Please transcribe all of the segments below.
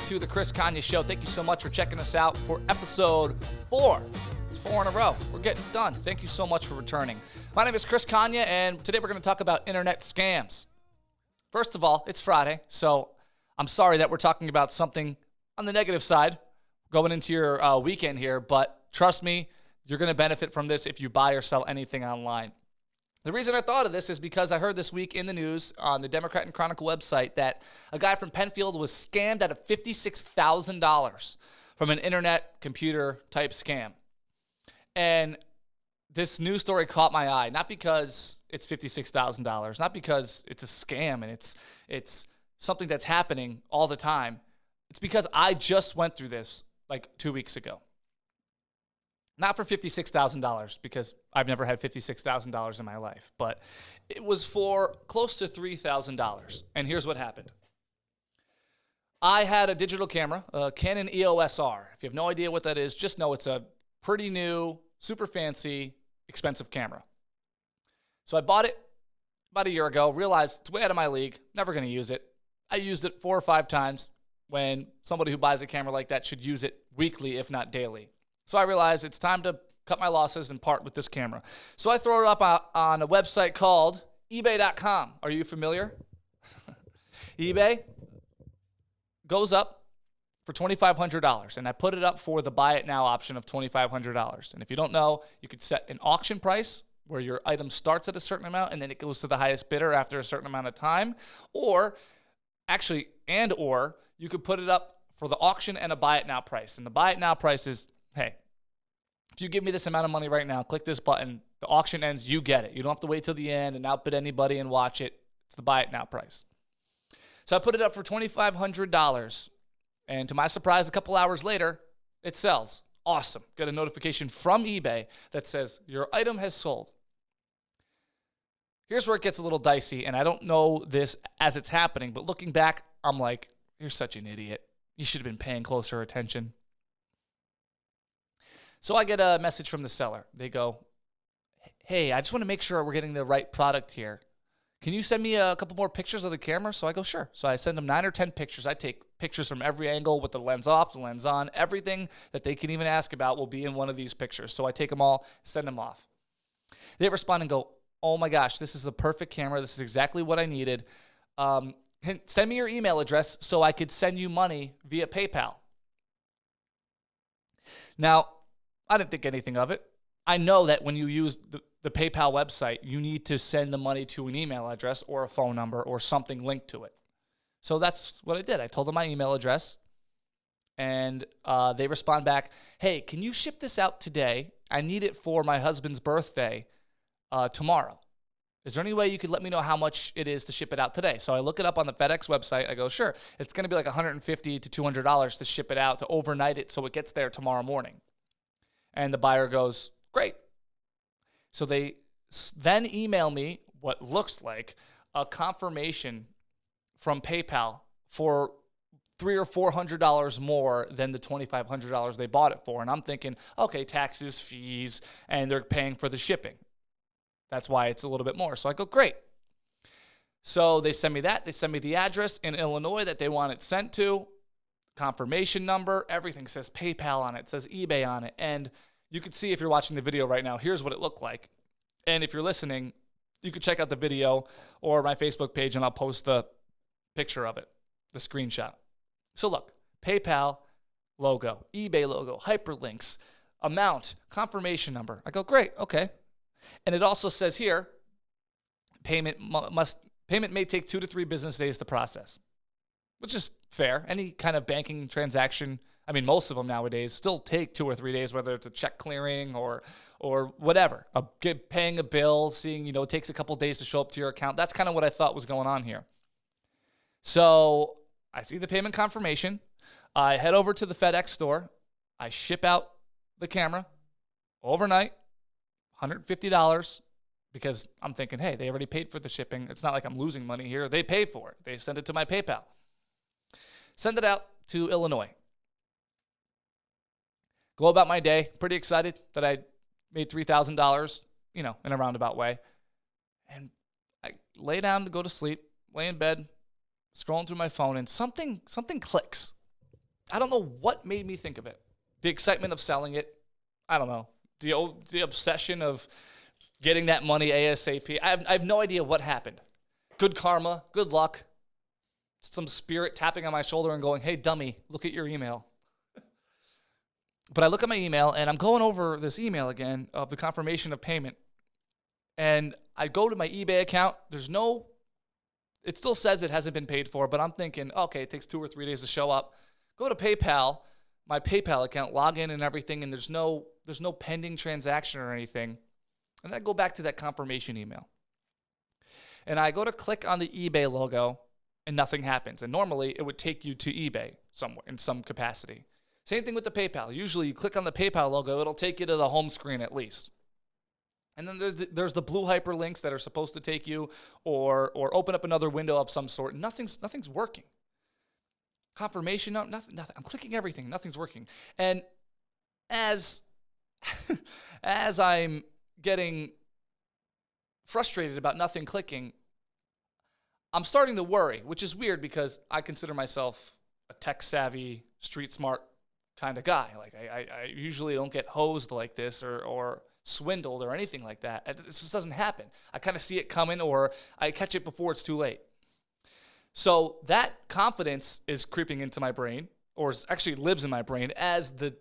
to the Chris Konya Show. Thank you so much for checking us out for episode 4. It's 4 in a row. We're getting done. Thank you so much for returning. My name is Chris Konya, and today we're going to talk about internet scams. First of all, it's Friday, so I'm sorry that we're talking about something on the negative side going into your weekend here, but trust me, you're going to benefit from this if you buy or sell anything online. The reason I thought of this is because I heard this week in the news on the Democrat and Chronicle website that a guy from Penfield was scammed out of $56,000 from an internet computer type scam. And this news story caught my eye, not because it's $56,000, not because it's a scam and it's something that's happening all the time. It's because I just went through this like 2 weeks ago. Not for $56,000, because I've never had $56,000 in my life, but it was for close to $3,000. And here's what happened. I had a digital camera, a Canon EOS R. If you have no idea what that is, just know it's a pretty new, super fancy, expensive camera. So I bought it about a year ago, realized it's way out of my league, never going to use it. I used it 4 or 5 times when somebody who buys a camera like that should use it weekly, if not daily. So I realized it's time to cut my losses and part with this camera. So I throw it up on a website called eBay.com. Are you familiar? eBay goes up for $2,500, and I put it up for the buy it now option of $2,500. And if you don't know, you could set an auction price where your item starts at a certain amount and then it goes to the highest bidder after a certain amount of time, or you could put it up for the auction and a buy it now price. And the buy it now price is, hey, if you give me this amount of money right now, click this button, the auction ends, you get it. You don't have to wait till the end and outbid anybody and watch it. It's the buy it now price. So I put it up for $2,500, and to my surprise, a couple hours later, it sells. Awesome. Got a notification from eBay that says your item has sold. Here's where it gets a little dicey, and I don't know this as it's happening, but looking back, I'm like, you're such an idiot. You should have been paying closer attention. So I get a message from the seller. They go, hey, I just want to make sure we're getting the right product here. Can you send me a couple more pictures of the camera? So I go, sure. So I send them 9 or 10 pictures. I take pictures from every angle with the lens off, the lens on. Everything that they can even ask about will be in one of these pictures. So I take them all, send them off. They respond and go, oh my gosh, this is the perfect camera. This is exactly what I needed. Send me your email address so I could send you money via PayPal. Now, I didn't think anything of it. I know that when you use the PayPal website, you need to send the money to an email address or a phone number or something linked to it. So that's what I did. I told them my email address, and they respond back, hey, can you ship this out today? I need it for my husband's birthday tomorrow. Is there any way you could let me know how much it is to ship it out today? So I look it up on the FedEx website. I go, sure. It's going to be like $150 to $200 to ship it out, to overnight it so it gets there tomorrow morning. And the buyer goes, great. So they then email me what looks like a confirmation from PayPal for $300 or $400 more than the $2,500 they bought it for. And I'm thinking, okay, taxes, fees, and they're paying for the shipping. That's why it's a little bit more. So I go, great. So they send me that. They send me the address in Illinois that they want it sent to, confirmation number, everything says PayPal on it, says eBay on it. And you can see if you're watching the video right now, here's what it looked like. And if you're listening, you can check out the video or my Facebook page, and I'll post the picture of it, the screenshot. So look, PayPal logo, eBay logo, hyperlinks, amount, confirmation number. I go, great, okay. And it also says here, payment may take 2 to 3 business days to process, which is fair. Any kind of banking transaction, I mean, most of them nowadays still take 2 or 3 days, whether it's a check clearing or whatever, paying a bill, seeing, it takes a couple days to show up to your account. That's kind of what I thought was going on here. So I see the payment confirmation. I head over to the FedEx store. I ship out the camera overnight, $150, because I'm thinking, hey, they already paid for the shipping. It's not like I'm losing money here. They pay for it. They send it to my PayPal. Send it out to Illinois. Go about my day, pretty excited that I made $3,000, in a roundabout way. And I lay down to go to sleep, lay in bed, scrolling through my phone, and something clicks. I don't know what made me think of it. The excitement of selling it. I don't know. The obsession of getting that money ASAP. I have no idea what happened. Good karma, good luck. Some spirit tapping on my shoulder and going, hey, dummy, look at your email. But I look at my email, and I'm going over this email again of the confirmation of payment. And I go to my eBay account. It still says it hasn't been paid for, but I'm thinking, okay, it takes 2 or 3 days to show up. Go to PayPal, my PayPal account, log in and everything, and there's no pending transaction or anything. And I go back to that confirmation email. And I go to click on the eBay logo, and nothing happens. And normally, it would take you to eBay somewhere in some capacity. Same thing with the PayPal. Usually, you click on the PayPal logo, it'll take you to the home screen at least. And then there's the blue hyperlinks that are supposed to take you or open up another window of some sort. Nothing's working. Confirmation, no, nothing. I'm clicking everything. Nothing's working. And as I'm getting frustrated about nothing clicking, I'm starting to worry, which is weird because I consider myself a tech-savvy, street-smart kind of guy. Like, I usually don't get hosed like this or swindled or anything like that. It just doesn't happen. I kind of see it coming, or I catch it before it's too late. So that confidence is creeping into my brain, or actually lives in my brain as the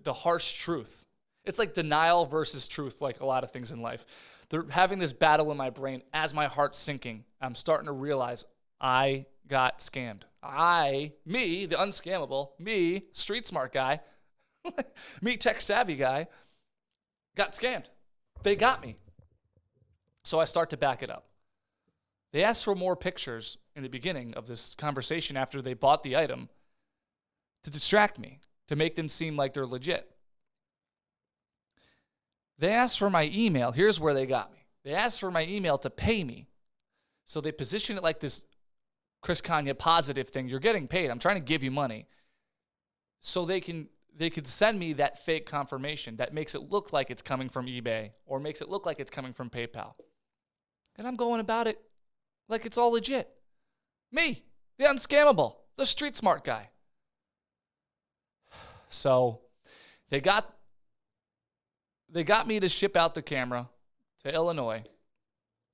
harsh truth. It's like denial versus truth, like a lot of things in life. They're having this battle in my brain as my heart's sinking. I'm starting to realize I got scammed. Me, the unscammable, me, street smart guy, me, tech savvy guy, got scammed. They got me. So I start to back it up. They asked for more pictures in the beginning of this conversation after they bought the item to distract me, to make them seem like they're legit. They asked for my email. Here's where they got me. They asked for my email to pay me. So they position it like this Chris Konya positive thing. You're getting paid. I'm trying to give you money. So they could send me that fake confirmation that makes it look like it's coming from eBay or makes it look like it's coming from PayPal. And I'm going about it like it's all legit. Me, the unscammable, the street smart guy. So they got me to ship out the camera to Illinois,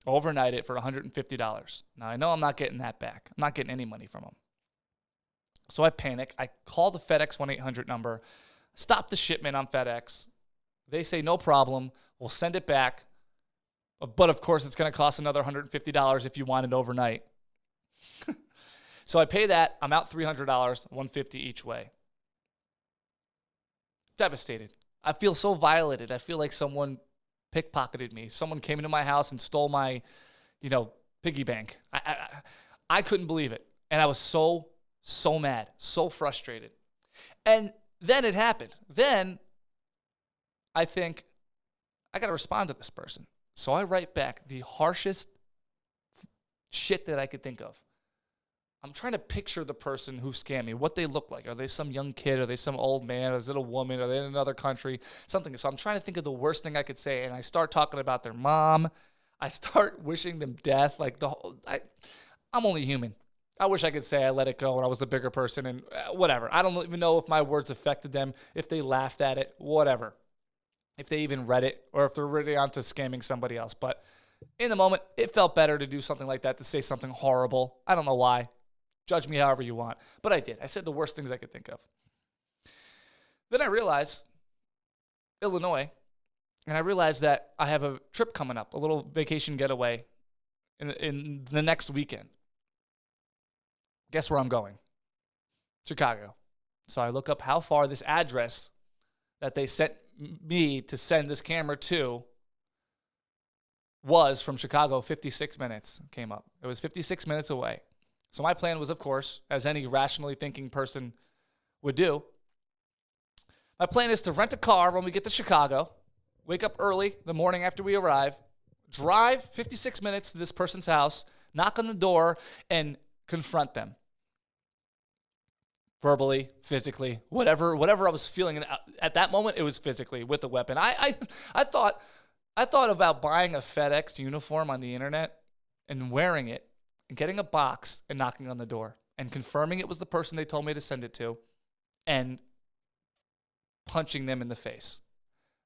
overnight it for $150. Now, I know I'm not getting that back. I'm not getting any money from them. So I panic. I call the FedEx 1-800 number, stop the shipment on FedEx. They say, no problem. We'll send it back. But, of course, it's going to cost another $150 if you want it overnight. So I pay that. I'm out $300, $150 each way. Devastated. I feel so violated. I feel like someone pickpocketed me. Someone came into my house and stole my, piggy bank. I couldn't believe it. And I was so mad, so frustrated. And then it happened. Then I think, I got to respond to this person. So I write back the harshest shit that I could think of. I'm trying to picture the person who scammed me, what they look like. Are they some young kid? Are they some old man? Is it a woman? Are they in another country? Something. So I'm trying to think of the worst thing I could say, and I start talking about their mom. I start wishing them death. Like I'm only human. I wish I could say I let it go and I was the bigger person and whatever. I don't even know if my words affected them, if they laughed at it, whatever. If they even read it or if they're really onto scamming somebody else. But in the moment, it felt better to do something like that, to say something horrible. I don't know why. Judge me however you want. But I did. I said the worst things I could think of. Then I realized Illinois, and I realized that I have a trip coming up, a little vacation getaway in the next weekend. Guess where I'm going? Chicago. So I look up how far this address that they sent me to send this camera to was from Chicago. 56 minutes came up. It was 56 minutes away. So my plan was, of course, as any rationally thinking person would do, my plan is to rent a car when we get to Chicago, wake up early the morning after we arrive, drive 56 minutes to this person's house, knock on the door, and confront them. Verbally, physically, whatever I was feeling at that moment, it was physically with the weapon. I thought about buying a FedEx uniform on the internet and wearing it and getting a box and knocking on the door. and confirming it was the person they told me to send it to and punching them in the face.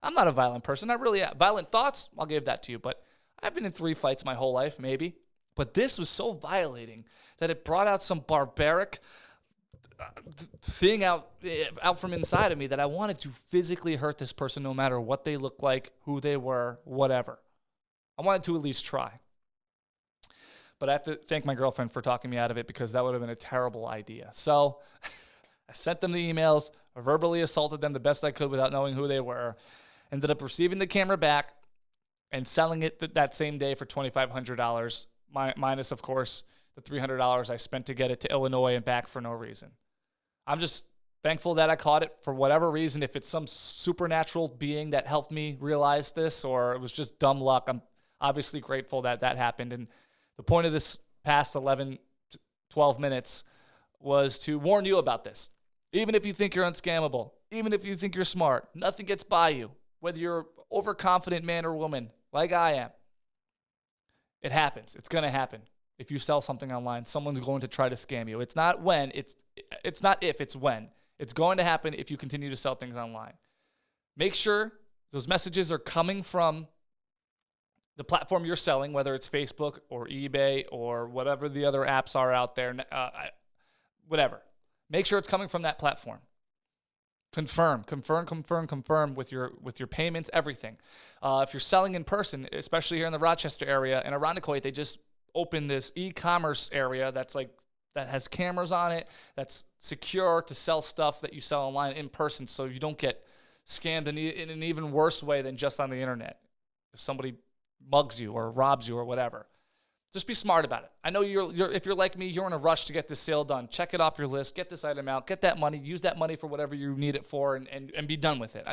I'm not a violent person. Not really. Violent thoughts, I'll give that to you. But I've been in 3 fights my whole life, maybe. But this was so violating that it brought out some barbaric thing out from inside of me that I wanted to physically hurt this person no matter what they looked like, who they were, whatever. I wanted to at least try. But I have to thank my girlfriend for talking me out of it because that would have been a terrible idea. So I sent them the emails, I verbally assaulted them the best I could without knowing who they were, ended up receiving the camera back and selling it that same day for $2,500, minus, of course, the $300 I spent to get it to Illinois and back for no reason. I'm just thankful that I caught it for whatever reason. If it's some supernatural being that helped me realize this or it was just dumb luck, I'm obviously grateful that that happened. And the point of this past 11, 12 minutes was to warn you about this. Even if you think you're unscammable, even if you think you're smart, nothing gets by you. Whether you're an overconfident man or woman, like I am, it happens. It's going to happen. If you sell something online, someone's going to try to scam you. It's not when, it's not if, it's when. It's going to happen if you continue to sell things online. Make sure those messages are coming from the platform you're selling, whether it's Facebook or eBay or whatever the other apps are out there, whatever. Make sure it's coming from that platform. Confirm with your payments, everything. If you're selling in person, especially here in the Rochester area, in Irondequoit, they just opened this e-commerce area that has cameras on it, that's secure to sell stuff that you sell online in person, so you don't get scammed in an even worse way than just on the internet. If somebody mugs you or robs you or whatever. Just be smart about it. I know if you're like me, you're in a rush to get this sale done. Check it off your list. Get this item out. Get that money. Use that money for whatever you need it for and be done with it.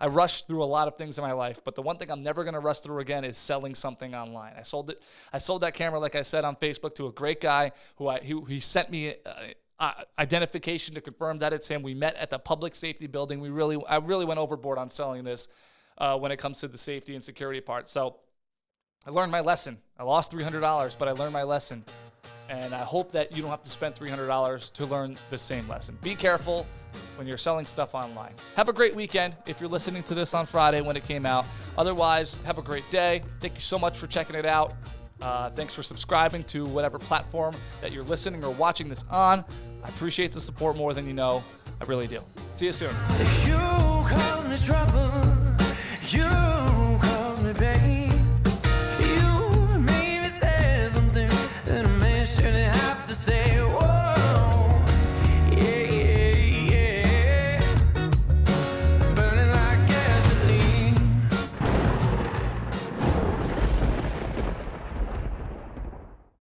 I rushed through a lot of things in my life, but the one thing I'm never going to rush through again is selling something online. I sold that camera, like I said, on Facebook to a great guy who sent me identification to confirm that it's him. We met at the public safety building. I really went overboard on selling this when it comes to the safety and security part. So I learned my lesson. I lost $300, but I learned my lesson. And I hope that you don't have to spend $300 to learn the same lesson. Be careful when you're selling stuff online. Have a great weekend if you're listening to this on Friday when it came out. Otherwise, have a great day. Thank you so much for checking it out. Thanks for subscribing to whatever platform that you're listening or watching this on. I appreciate the support more than you know. I really do. See you soon. You cause me trouble. You